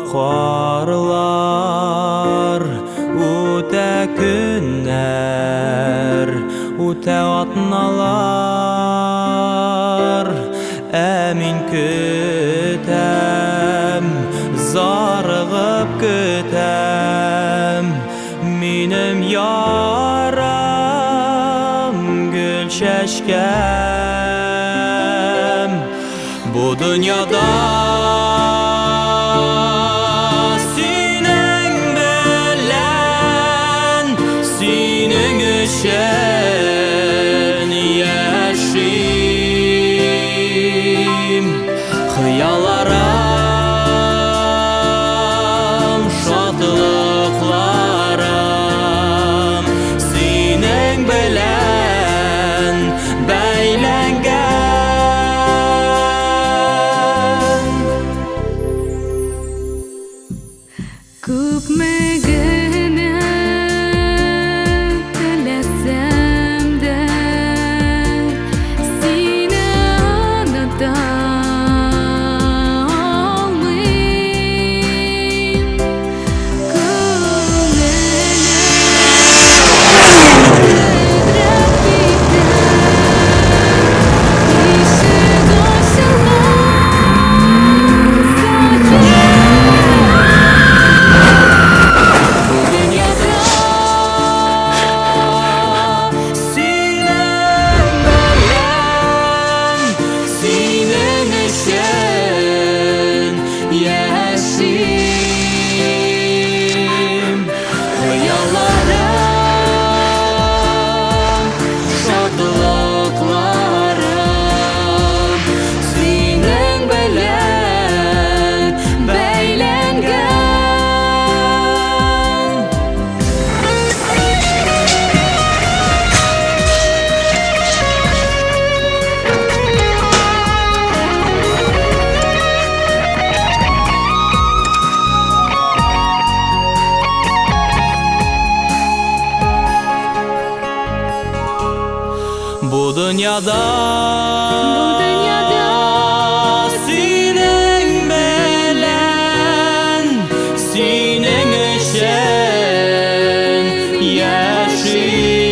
Қарлар үтә күннәр, үтә атналар, ә мин көтәм, зарыгып көтәм, минем ярам гүл чәчкәм. Бу дөньяда синең белән, синең өчен яшим. Хыялларым, шатлыкларым синең белән бәйләнгән. Күпме генә теләсәм дә сине оныта алмыйм. Бу дөньяда синең белән, синең өчен яшим.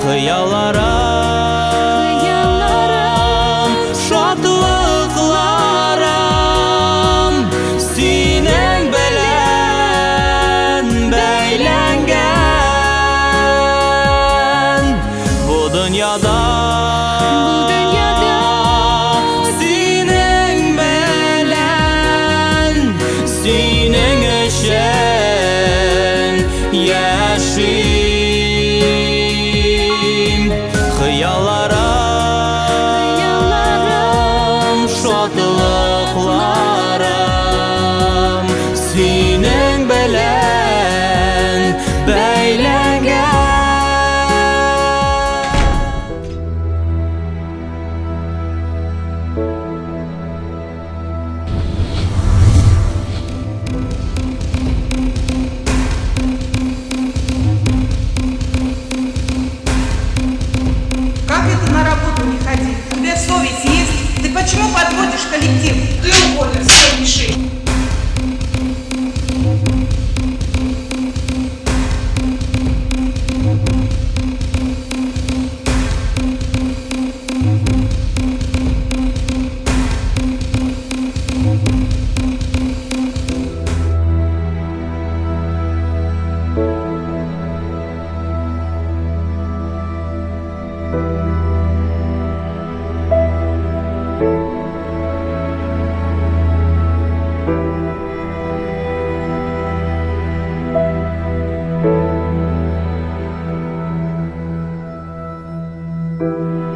Хыялларым, шатлыкларым синең белән бәйләнгән. Бу дөньяда синең белән, синең өчен яшим. Хыялларым, шатлыкларым синең белән бәйләнгән. Как это на работу не ходить? У тебя совесть есть? Ты почему подводишь коллектив? Ты уволен, всем мешай. Thank you.